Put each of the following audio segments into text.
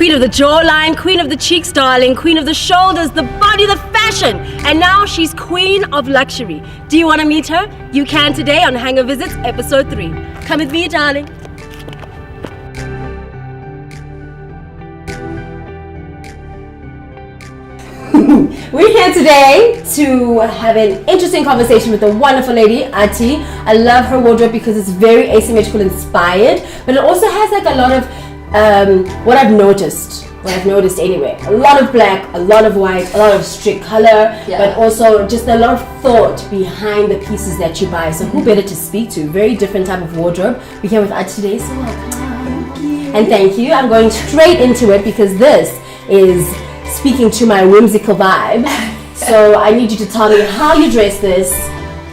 Queen of the jawline, queen of the cheeks, darling, queen of the shoulders, the body, the fashion. And now she's queen of luxury. Do you want to meet her? You can today on Hangar Visits episode 3. Come with me, darling. We're here today to have an interesting conversation with the wonderful lady, Athi. I love her wardrobe because it's very asymmetrical inspired, but it also has like a lot of what I've noticed anyway. A lot of black, a lot of white, a lot of strict color, but also just a lot of thought behind the pieces that you buy. So who better to speak to? Very different type of wardrobe. We're here with Athi today, so welcome. And thank you. I'm going straight into it because this is speaking to my whimsical vibe. So I need you to tell me how you dress this,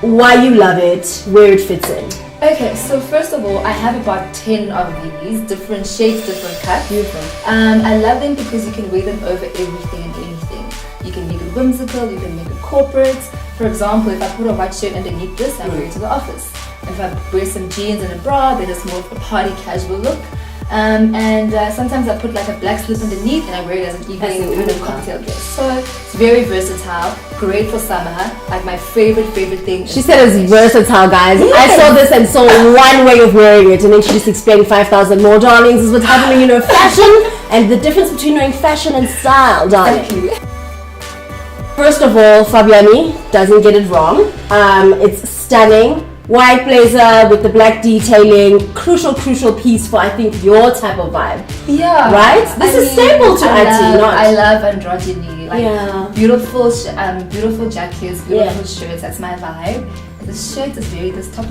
why you love it, where it fits in. Okay, so first of all, I have about 10 of these, different shapes, different cuts. Beautiful. I love them because you can wear them over everything and anything. You can make it whimsical, you can make it corporate. For example, if I put a white shirt underneath this, I wear it to the office. If I wear some jeans and a bra, then it's more of a party casual look. Sometimes I put like a black slip underneath and I wear it as an evening kind of cocktail dress. So it's very versatile, great for summer, like my favorite thing. She said it's versatile, guys. Yes. I saw this and saw one way of wearing it, and then she just explained 5,000 more, darlings. This is what's happening, fashion and the difference between knowing fashion and style, darling. Exactly. First of all, Fabiani doesn't get it wrong. It's stunning. White blazer with the black detailing, crucial piece for I think your type of vibe. Yeah. Right? This is staple to Athi, I love androgyny. Like beautiful jackets, beautiful shirts. That's my vibe. This top is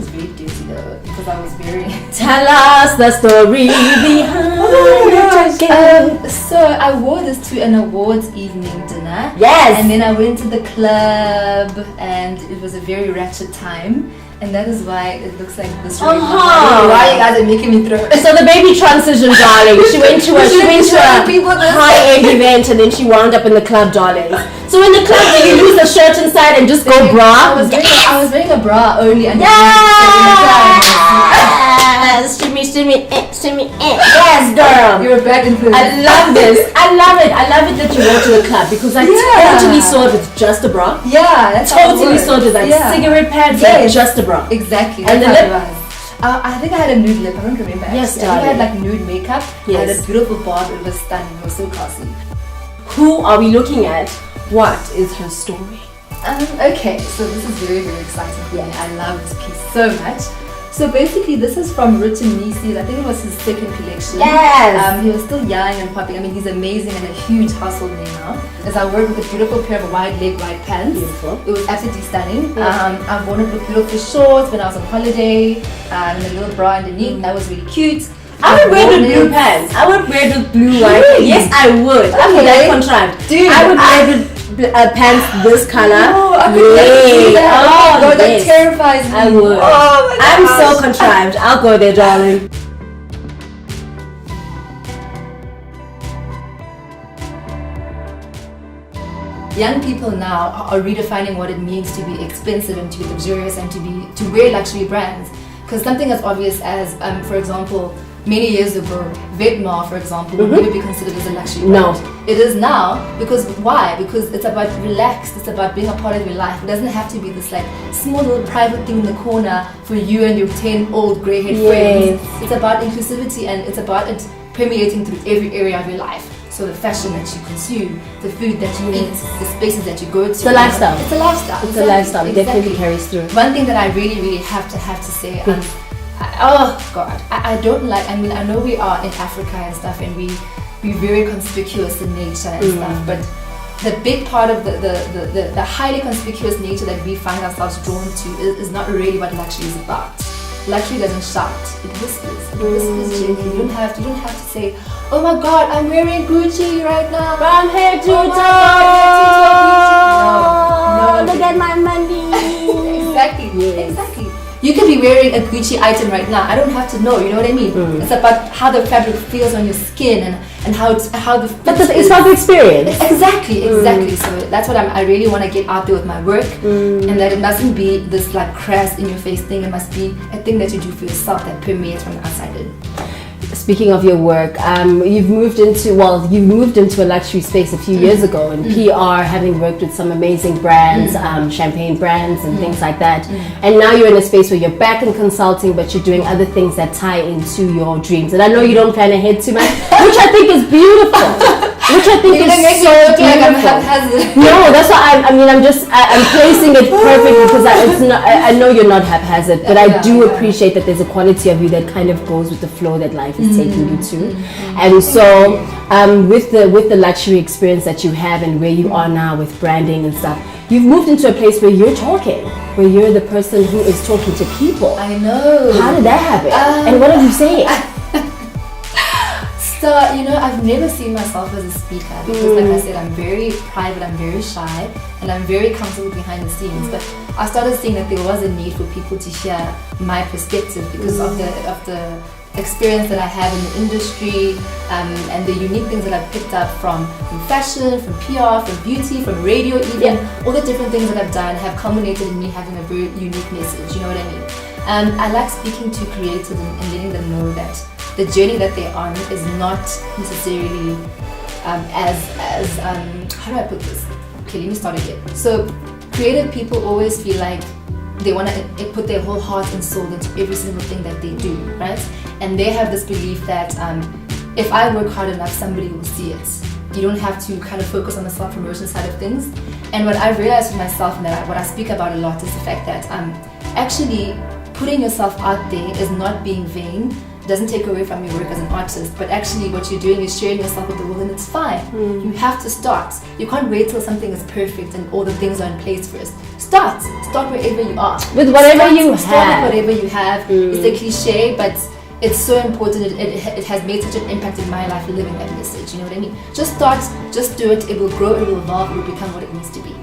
very dirty though because I was wearing it. Tell us the story behind the jacket. So I wore this to an awards evening dinner. Yes. And then I went to the club and it was a very ratchet time. And that is why it looks like this. Right why you guys are making me throw it. So the baby transition, darling. She went to a high-end event and then she wound up in the club, darling. So in the club, do you use the shirt inside and just go bra? I was wearing a bra only underneath. Yes! Shimmy, yes, girl. You're back in place. I love this. I love it that you went to the club because I totally saw it with just a bra. Yeah, that's totally saw it with like cigarette pads, like just a bra. Exactly. And the lip. I think I had a nude lip. I don't remember. Yes, I think I had like nude makeup. Yes. I had a beautiful bob. It was stunning. It was so classy. Who are we looking at? What is her story? Okay, so this is very exciting for me. I love this piece so much. So basically, this is from Richard Nisi's. I think it was his second collection. Yes. He was still young and popping. I mean, he's amazing and a huge household name now. As I wore with a beautiful pair of wide leg white pants. Beautiful. It was absolutely stunning. I've worn it with beautiful shorts when I was on holiday, and a little bra underneath. That was really cute. I would wear the blue pants. I would wear the blue white. Really? Yes, I would. I'm that contrived. Dude, I would wear the pants this color. Oh, I could do that. Oh, that terrifies me. I would. Oh my I'm gosh. so contrived. I'll go there, darling. Young people now are redefining what it means to be expensive and to be luxurious and to wear luxury brands. Because something as obvious as, for example, many years ago, Vetements, for example, would never be considered as a luxury brand. No. It is now, because why? Because it's about relaxed, it's about being a part of your life. It doesn't have to be this like small little private thing in the corner for you and your 10 old grey-haired friends. It's about inclusivity and it's about it permeating through every area of your life. So the fashion that you consume, the food that you eat, the spaces that you go to. It's a lifestyle. It's a lifestyle. It's a lifestyle. It definitely carries through. One thing that I really have to say, I don't like, I mean, I know we are in Africa and stuff and we're very conspicuous in nature and stuff, but the big part of the highly conspicuous nature that we find ourselves drawn to is not really what luxury is about. Luxury doesn't shout, it whispers. It whispers gently. You don't have to say, oh my god, I'm wearing Gucci right now. From head to toe. No, look at my money. Exactly. Yes. Exactly. You could be wearing a Gucci item right now. I don't have to know. You know what I mean? It's about how the fabric feels on your skin and how the. But it's about the experience. Exactly. So that's what I really want to get out there with my work, and that it mustn't be this like crass in your face thing. It must be a thing that you do for yourself that permeates from the outside in. speaking of your work, you've moved into a luxury space a few years ago in PR, having worked with some amazing brands, champagne brands and things like that. And now you're in a space where you're back in consulting, but you're doing other things that tie into your dreams. And I know you don't plan ahead too much, which I think is beautiful. Which I think is so beautiful. No, that's why I'm placing it perfect because I know you're not haphazard, but I do appreciate that there's a quality of you that kind of goes with the flow that life is taking you to. And so with the luxury experience that you have and where you are now with branding and stuff, you've moved into a place where you're talking, where you're the person who is talking to people. I know. How did that happen? And what are you saying? So, I've never seen myself as a speaker because, like I said, I'm very private, I'm very shy, and I'm very comfortable behind the scenes. But I started seeing that there was a need for people to hear my perspective because of the experience that I have in the industry and the unique things that I've picked up from fashion, from PR, from beauty, from radio even. All the different things that I've done have culminated in me having a very unique message, you know what I mean? I like speaking to creators and letting them know that the journey that they're on is not necessarily as how do I put this? Okay, let me start again. So creative people always feel like they want to put their whole heart and soul into every single thing that they do, right? And they have this belief that if I work hard enough, somebody will see it. You don't have to kind of focus on the self-promotion side of things. And what I've realized for myself and what I speak about a lot is the fact that actually putting yourself out there is not being vain. Doesn't take away from your work as an artist, but actually what you're doing is sharing yourself with the world, and it's fine. You have to start. You can't wait till something is perfect and all the things are in place first. Start wherever you are. With whatever you have. Start with whatever you have. It's a cliche, but it's so important. It has made such an impact in my life living that message. You know what I mean? Just start, just do it. It will grow, it will evolve, it will become what it needs to be.